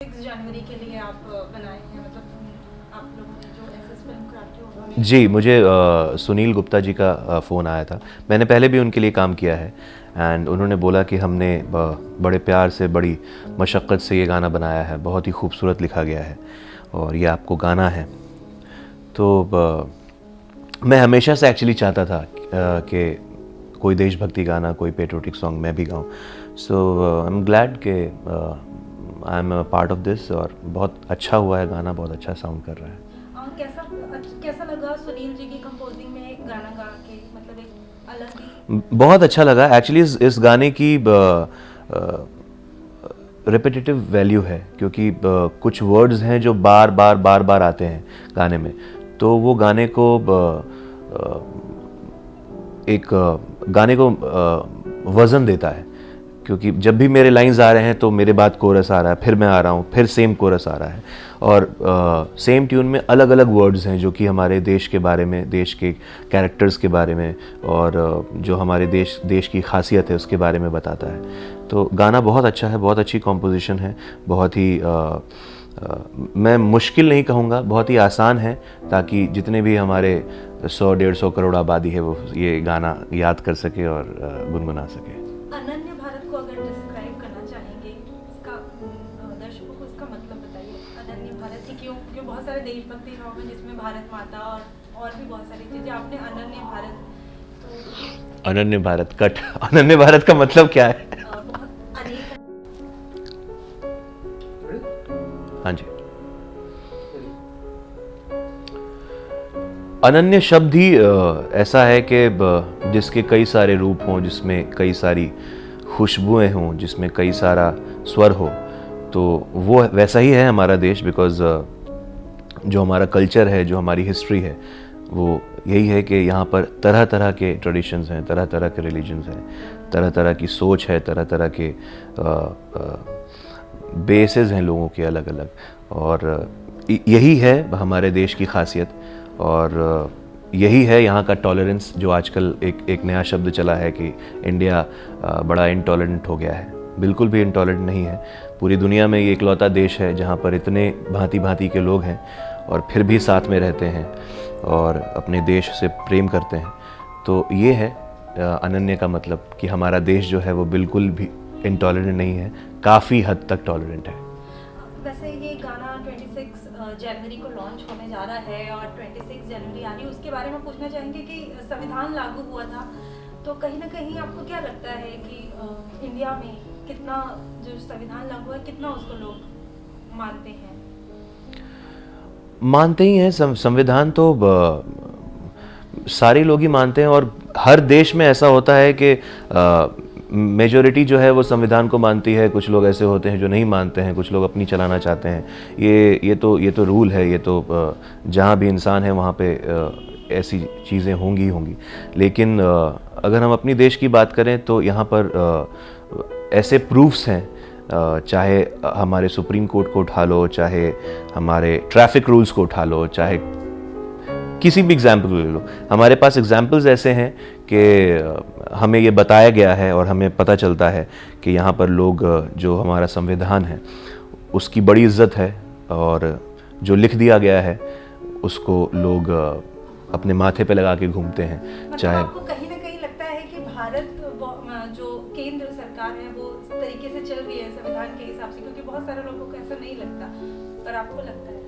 6 जनवरी के लिए आप बनाए हैं, मतलब आप लोगों ने जो एसएस फिल्म क्राफ्ट है उन्होंने। जी, मुझे सुनील गुप्ता जी का फ़ोन आया था। मैंने पहले भी उनके लिए काम किया है एंड उन्होंने बोला कि हमने बड़े प्यार से, बड़ी मशक्क़त से ये गाना बनाया है, बहुत ही खूबसूरत लिखा गया है और ये आपको गाना है। तो मैं हमेशा से एक्चुअली चाहता था कि कोई देशभक्ति गाना, कोई पेट्रियोटिक सॉन्ग मैं भी गाऊँ। सो आई एम ग्लैड कि I am a part of this और बहुत अच्छा हुआ है गाना, बहुत अच्छा साउंड कर रहा है। कैसा कैसा लगा सुनील जी की कंपोजिंग में एक गाना गा के, मतलब एक अलग ही। बहुत अच्छा लगा एक्चुअली। इस गाने की रिपीटेटिव वैल्यू है क्योंकि कुछ वर्ड्स हैं जो बार बार बार बार आते हैं गाने में, तो वो गाने को गाने को वज़न देता है। क्योंकि जब भी मेरे लाइंस आ रहे हैं तो मेरे बाद कोरस आ रहा है, फिर मैं आ रहा हूँ, फिर सेम कोरस आ रहा है और सेम ट्यून में अलग अलग वर्ड्स हैं जो कि हमारे देश के बारे में, देश के कैरेक्टर्स के बारे में और जो हमारे देश की खासियत है उसके बारे में बताता है। तो गाना बहुत अच्छा है, बहुत अच्छी कॉम्पोजिशन है, बहुत ही मैं मुश्किल नहीं कहूँगा, बहुत ही आसान है, ताकि जितने भी हमारे 100-150 करोड़ आबादी है वो ये गाना याद कर सके और गुनगुना सके। अनन्य भारत को अगर डिस्क्राइब करना चाहेंगे, इसका दर्शकों को इसका मतलब बताइए। अनन्य भारत ही क्यों? क्योंकि बहुत सारे देशभक्ति सॉन्ग हैं जिसमें भारत माता और भी बहुत सारी चीज़ें, आपने अनन्य भारत तो अनन्य भारत कट अनन्य भारत का मतलब क्या है? बहुत अनेक। हाँ जी, अनन्य शब्द ही ऐसा है कि जिसके कई सारे रूप हों, जिसमें कई सारी खुशबुएं हों, जिसमें कई सारा स्वर हो, तो वो वैसा ही है हमारा देश। बिकॉज़ जो हमारा कल्चर है, जो हमारी हिस्ट्री है, वो यही है कि यहाँ पर तरह तरह के ट्रेडिशंस हैं, तरह तरह के रिलीजन्स हैं, तरह तरह की सोच है, तरह तरह के बेसेस हैं लोगों के अलग अलग, और यही है हमारे देश की खासियत और यही है यहाँ का टॉलरेंस, जो आजकल एक नया शब्द चला है कि इंडिया बड़ा इंटॉलरेंट हो गया है। बिल्कुल भी इंटॉलरेंट नहीं है। पूरी दुनिया में ये इकलौता देश है जहाँ पर इतने भांति भांति के लोग हैं और फिर भी साथ में रहते हैं और अपने देश से प्रेम करते हैं। तो ये है अनन्य का मतलब, कि हमारा देश जो है वो बिल्कुल भी इंटॉलरेंट नहीं है, काफ़ी हद तक टॉलरेंट है। वैसे ये गाना 26 जनवरी को लॉन्च होने जा रहा है और 26 जनवरी आ रही है, उसके बारे में पूछना चाहेंगे कि संविधान लागू हुआ था, तो कहीं ना कहीं आपको क्या लगता है कि इंडिया में कितना जो संविधान लागू है, कितना उसको लोग मानते हैं? मानते ही हैं। संविधान तो सारे लोग ही मानते हैं और हर देश में ऐसा होता है कि मेजॉरिटी जो है वो संविधान को मानती है, कुछ लोग ऐसे होते हैं जो नहीं मानते हैं, कुछ लोग अपनी चलाना चाहते हैं। ये तो रूल है, ये तो जहाँ भी इंसान है वहाँ पे ऐसी चीज़ें होंगी होंगी। लेकिन अगर हम अपनी देश की बात करें तो यहाँ पर ऐसे प्रूफ्स हैं, चाहे हमारे सुप्रीम कोर्ट को उठा लो, चाहे हमारे ट्रैफिक रूल्स को उठा लो, चाहे किसी भी एग्जाम्पल ले लो, हमारे पास एग्जाम्पल्स ऐसे हैं कि हमें ये बताया गया है और हमें पता चलता है कि यहाँ पर लोग, जो हमारा संविधान है उसकी बड़ी इज्जत है और जो लिख दिया गया है उसको लोग अपने माथे पे लगा के घूमते हैं। मतलब चाहे आपको कहीं ना कहीं लगता है कि भारत जो केंद्र सरकार है वो इस तरीके से चल रही है संविधान के हिसाब से? क्योंकि बहुत सारे लोगों को ऐसा नहीं लगता, पर आपको लगता है?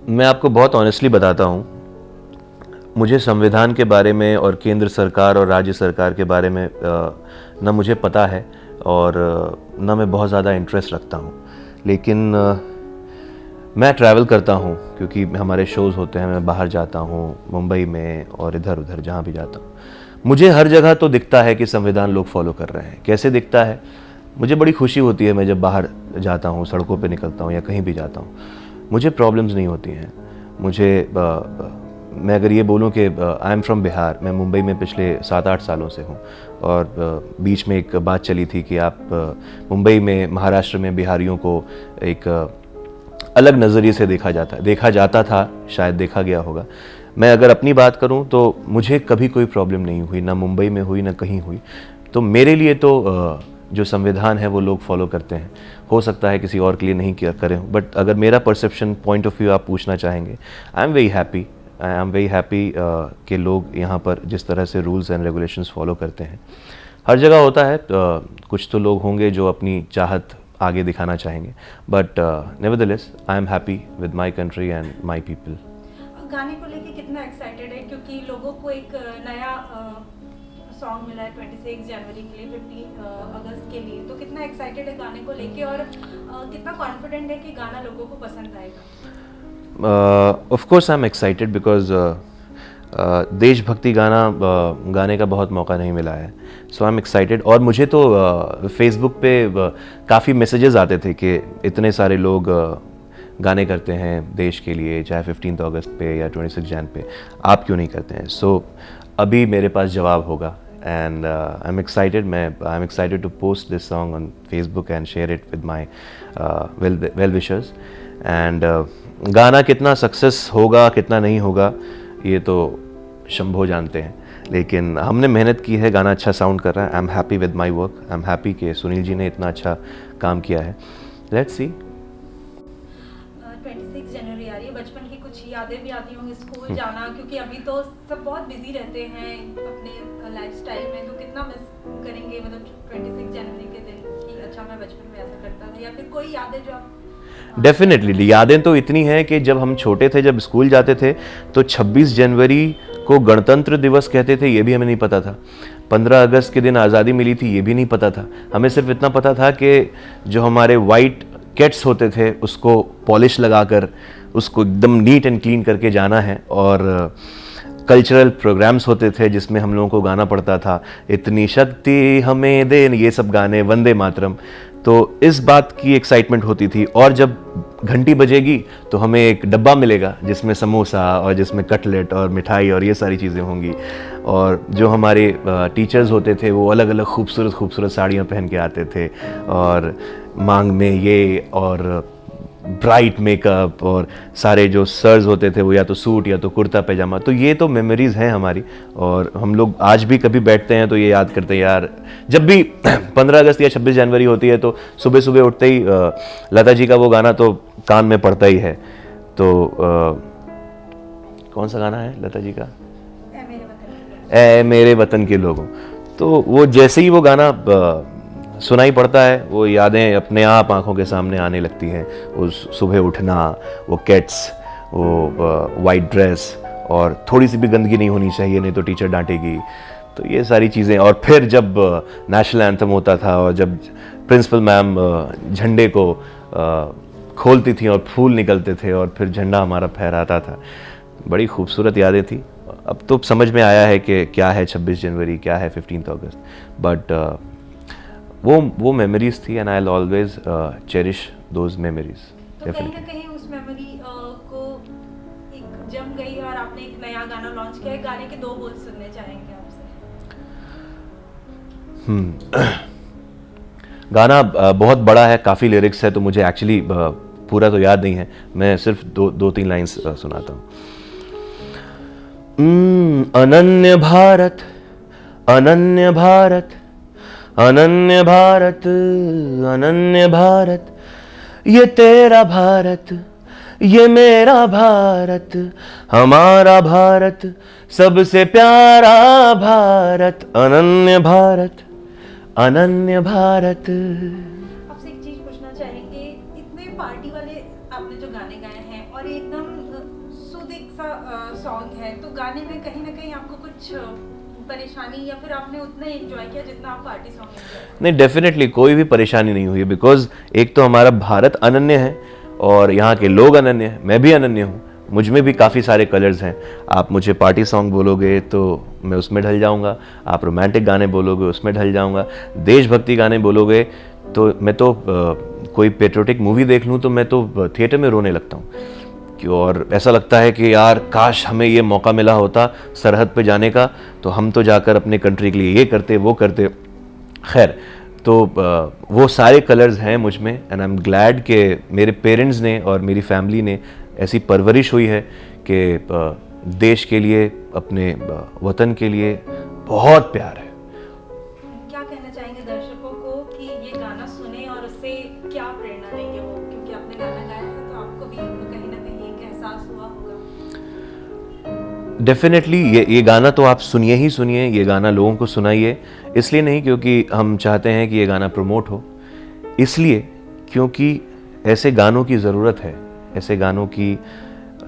मैं आपको बहुत ऑनेस्टली बताता हूँ, मुझे संविधान के बारे में और केंद्र सरकार और राज्य सरकार के बारे में न मुझे पता है और न मैं बहुत ज़्यादा इंटरेस्ट रखता हूँ। लेकिन मैं ट्रैवल करता हूँ क्योंकि हमारे शोज़ होते हैं, मैं बाहर जाता हूँ, मुंबई में और इधर उधर जहाँ भी जाता हूँ, मुझे हर जगह तो दिखता है कि संविधान लोग फॉलो कर रहे हैं। कैसे दिखता है? मुझे बड़ी खुशी होती है, मैं जब बाहर जाता हूँ, सड़कों पे निकलता हूँ या कहीं भी जाता हूँ, मुझे प्रॉब्लम्स नहीं होती हैं। मैं अगर ये बोलूँ कि आई एम फ्रॉम बिहार, मैं मुंबई में पिछले 7-8 सालों से हूँ और बीच में एक बात चली थी कि आप मुंबई में, महाराष्ट्र में बिहारियों को एक अलग नज़रिए से देखा जाता था, शायद देखा गया होगा। मैं अगर अपनी बात करूं तो मुझे कभी कोई प्रॉब्लम नहीं हुई, ना मुंबई में हुई ना कहीं हुई। तो मेरे लिए तो जो संविधान है वो लोग फॉलो करते हैं। हो सकता है किसी और के लिए नहीं किया करें, बट अगर मेरा परसेप्शन पॉइंट ऑफ व्यू आप पूछना चाहेंगे, आई एम वेरी हैप्पी कि लोग यहाँ पर जिस तरह से रूल्स एंड रेगुलेशंस फॉलो करते हैं। हर जगह होता है, कुछ तो लोग होंगे जो अपनी चाहत आगे दिखाना चाहेंगे, but nevertheless I am happy with my country and my people. गाने को लेके कितना एक्साइटेड है, क्योंकि लोगों को एक नया सॉन्ग मिला है 26 जनवरी के लिए, 15 अगस्त के लिए, तो कितना एक्साइटेड है गाने को लेके और कितना कॉन्फिडेंट है कि गाना लोगों को पसंद आएगा? Of course I am excited because देशभक्ति गाना गाने का बहुत मौका नहीं मिला है, सो आई एम एक्साइटेड। और मुझे तो फेसबुक पे काफ़ी मैसेजेस आते थे कि इतने सारे लोग गाने करते हैं देश के लिए, चाहे 15 अगस्त पे या 26 जन पे, आप क्यों नहीं करते हैं? सो अभी मेरे पास जवाब होगा and I am excited to post this song on Facebook and share it with my well wishers. And गाना कितना सक्सेस होगा कितना नहीं होगा ये तो शंभो जानते हैं, लेकिन हमने मेहनत की है, गाना अच्छा साउंड कर रहा है। I am happy with my work, I am happy कि सुनील जी ने इतना अच्छा काम किया है। Let's see. 26 जनवरी आ रही है, बचपन की कुछ यादें भी आती होंगी, स्कूल जाना, क्योंकि अभी तो सब बहुत बिजी रहते हैं अपने लाइफस्टाइल में, तो कितना मिस करेंगे मतलब 26 जनवरी के दिन कि अच्छा मैं बचपन में ऐसा करता था, या फिर कोई यादें जो आप? डेफिनेटली यादें तो इतनी हैं कि जब हम छोटे थे, जब स्कूल जाते थे, तो 26 जनवरी को गणतंत्र दिवस कहते थे, ये भी हमें नहीं पता था। 15 अगस्त के दिन आज़ादी मिली थी, ये भी नहीं पता था। हमें सिर्फ इतना पता था कि जो हमारे वाइट कैट्स होते थे उसको पॉलिश लगाकर उसको एकदम नीट एंड क्लीन करके जाना है, और कल्चरल प्रोग्राम्स होते थे जिसमें हम लोगों को गाना पड़ता था, इतनी शक्ति हमें दे, ये सब गाने, वंदे मातरम। तो इस बात की एक्साइटमेंट होती थी। और जब घंटी बजेगी तो हमें एक डब्बा मिलेगा जिसमें समोसा और जिसमें कटलेट और मिठाई और ये सारी चीज़ें होंगी। और जो हमारे टीचर्स होते थे वो अलग अलग खूबसूरत साड़ियाँ पहन के आते थे, और मांग में ये और ब्राइट मेकअप, और सारे जो सर्स होते थे वो या तो सूट या तो कुर्ता पैजामा। तो ये तो मेमोरीज़ हैं हमारी, और हम लोग आज भी कभी बैठते हैं तो ये याद करते हैं यार, जब भी 15 अगस्त या 26 जनवरी होती है तो सुबह सुबह उठते ही लता जी का वो गाना तो कान में पड़ता ही है। तो कौन सा गाना है लता जी का? ए मेरे वतन के लोगों। तो वो जैसे ही वो गाना सुनाई पड़ता है, वो यादें अपने आप आंखों के सामने आने लगती हैं। उस सुबह उठना, वो कैट्स, वो वाइट ड्रेस, और थोड़ी सी भी गंदगी नहीं होनी चाहिए नहीं तो टीचर डांटेगी। तो ये सारी चीज़ें। और फिर जब नेशनल एंथम होता था और जब प्रिंसिपल मैम झंडे को खोलती थी और फूल निकलते थे और फिर झंडा हमारा फहराता था, बड़ी खूबसूरत यादें थी। अब तो समझ में आया है कि क्या है 26 जनवरी, क्या है 15 अगस्त, बट वो मेमोरीज थी and I will always cherish those memories. तो कहीं ना कहीं उस मेमोरी को एक जम गई और आपने एक नया गाना लॉन्च किया है। गाने के 2 बोल सुनने चाहेंगे आपसे। गाना बहुत बड़ा है, काफ़ी लिरिक्स है, तो मुझे एक्चुअली पूरा तो याद नहीं है, मैं सिर्फ 2-3 लाइन्स सुनाता हूँ। अनन्य भारत, अनन्य भारत, अनन्य भारत, अनन्य भारत, ये तेरा भारत, ये मेरा भारत, हमारा भारत, सबसे प्यारा भारत, अनन्य भारत, अनन्य भारत। आपसे एक चीज पूछना चाहेंगे, इतने पार्टी वाले आपने जो गाने गाए हैं और एकदम सुदिक सा सॉन्ग है, तो गाने में कहीं ना कहीं आपको कुछ परेशानी, या फिर आपने उतना एंजॉय किया जितना आप पार्टी सॉन्ग एंजॉय? नहीं, डेफिनेटली कोई भी परेशानी नहीं हुई, बिकॉज एक तो हमारा भारत अनन्य है और यहाँ के लोग अनन्य हैं, मैं भी अनन्य हूँ, मुझ में भी काफ़ी सारे कलर्स हैं। आप मुझे पार्टी सॉन्ग बोलोगे तो मैं उसमें ढल जाऊँगा, आप रोमांटिक गाने बोलोगे उसमें ढल जाऊँगा, देशभक्ति गाने बोलोगे तो मैं तो कोई पेट्रियोटिक मूवी देख लूँ तो मैं तो थिएटर में रोने लगता हूँ। और ऐसा लगता है कि यार काश हमें ये मौका मिला होता सरहद पे जाने का, तो हम तो जाकर अपने कंट्री के लिए ये करते वो करते। खैर, तो वो सारे कलर्स हैं मुझ में एंड आई एम ग्लैड कि मेरे पेरेंट्स ने और मेरी फैमिली ने ऐसी परवरिश हुई है कि देश के लिए, अपने वतन के लिए बहुत प्यार है। क्या कहना चाहेंगे दर्शकों को कि डेफिनेटली ये गाना तो आप सुनिए ही सुनिए, ये गाना लोगों को सुनाइए। इसलिए नहीं क्योंकि हम चाहते हैं कि ये गाना प्रमोट हो, इसलिए क्योंकि ऐसे गानों की ज़रूरत है, ऐसे गानों की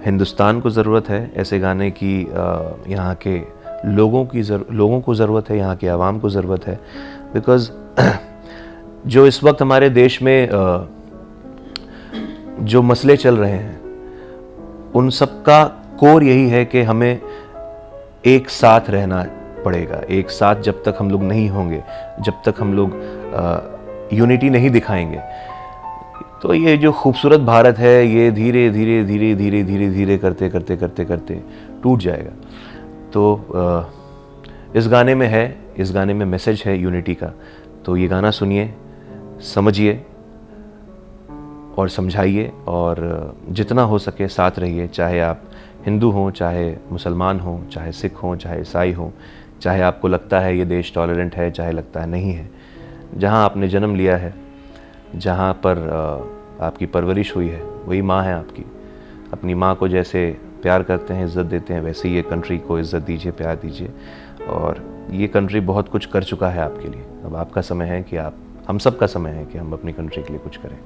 हिंदुस्तान को ज़रूरत है, ऐसे गाने की यहाँ के लोगों को ज़रूरत है, यहाँ की आवाम को ज़रूरत है। बिकॉज़ जो इस वक्त हमारे देश में जो मसले चल रहे हैं, उन सब का कोर यही है कि हमें एक साथ रहना पड़ेगा। एक साथ जब तक हम लोग नहीं होंगे, जब तक हम लोग यूनिटी नहीं दिखाएंगे, तो ये जो खूबसूरत भारत है ये धीरे धीरे धीरे धीरे धीरे धीरे करते करते करते करते टूट जाएगा। तो इस गाने में है, इस गाने में मैसेज है यूनिटी का। तो ये गाना सुनिए, समझिए और समझाइए, और जितना हो सके साथ रहिए। चाहे आप हिंदू हों, चाहे मुसलमान हों, चाहे सिख हों, चाहे ईसाई हों, चाहे आपको लगता है ये देश टॉलरेंट है, चाहे लगता है नहीं है। जहाँ आपने जन्म लिया है, जहाँ पर आपकी परवरिश हुई है, वही माँ है आपकी। अपनी माँ को जैसे प्यार करते हैं, इज़्ज़त देते हैं, वैसे ही ये कंट्री को इज़्ज़त दीजिए, प्यार दीजिए। और ये कंट्री बहुत कुछ कर चुका है आपके लिए। अब आपका समय है कि हम सब का समय है कि हम अपनी कंट्री के लिए कुछ करें।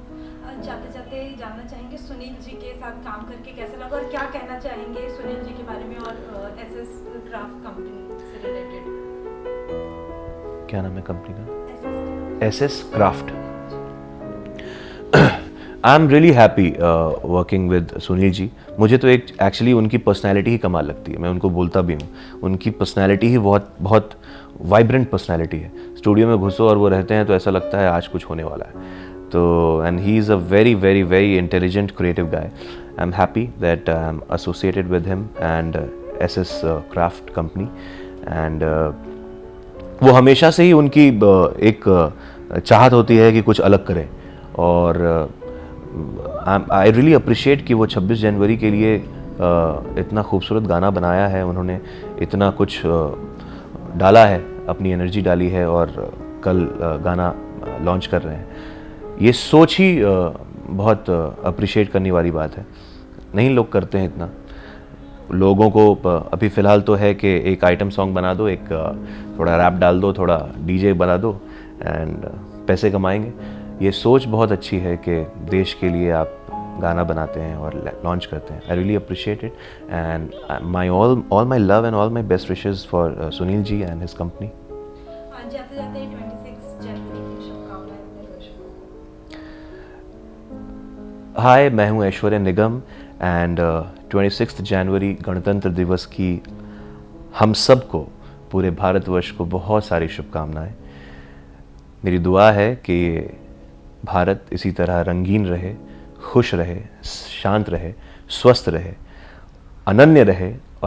जाते जाते जानना चाहेंगे सुनील जी के साथ काम करके कैसा लगा, और क्या कहना चाहेंगे सुनील जी के बारे में और एसएस क्राफ्ट कंपनी से रिलेटेड? क्या नाम है कंपनी का? SS craft. I am really happy working with Sunil ji. मुझे तो एक्चुअली उनकी पर्सनैलिटी ही कमाल लगती है, मैं उनको बोलता भी हूँ। उनकी पर्सनैलिटी ही बहुत बहुत वाइब्रेंट पर्सनैलिटी है। स्टूडियो में घुसो और वो रहते हैं तो ऐसा लगता है आज कुछ होने वाला है। तो and he is a very very very intelligent creative guy. I am happy that I am associated with him and SS craft company. And वो हमेशा से ही उनकी एक चाहत होती है कि कुछ अलग करें। और आई रियली अप्रिशिएट कि वो 26 जनवरी के लिए इतना खूबसूरत गाना बनाया है उन्होंने, इतना कुछ डाला है, अपनी एनर्जी डाली है और कल गाना लॉन्च कर रहे हैं। ये सोच ही बहुत अप्रिशिएट करने वाली बात है। नहीं लोग करते हैं इतना। लोगों को अभी फ़िलहाल तो है कि एक आइटम सॉन्ग बना दो, एक थोड़ा रैप डाल दो, थोड़ा डीजे बना दो एंड पैसे कमाएंगे। ये सोच बहुत अच्छी है कि देश के लिए आप गाना बनाते हैं और लॉन्च करते हैं। I really appreciate it and my all my love and all my best wishes for Sunil ji and his company. जाते जाते 26 जनवरी की शुभकामनाएं दर्शकों को। हाय, मैं हूँ ऐश्वर्या निगम एंड 26 जनवरी गणतंत्र दिवस की हम सब को, पूरे भारतवर्ष को बहुत सारी शुभकामनाएं। मेरी दुआ है कि भारत इसी तरह रंगीन रहे, खुश रहे, शांत रहे, स्वस्थ रहे, अनन्य रहे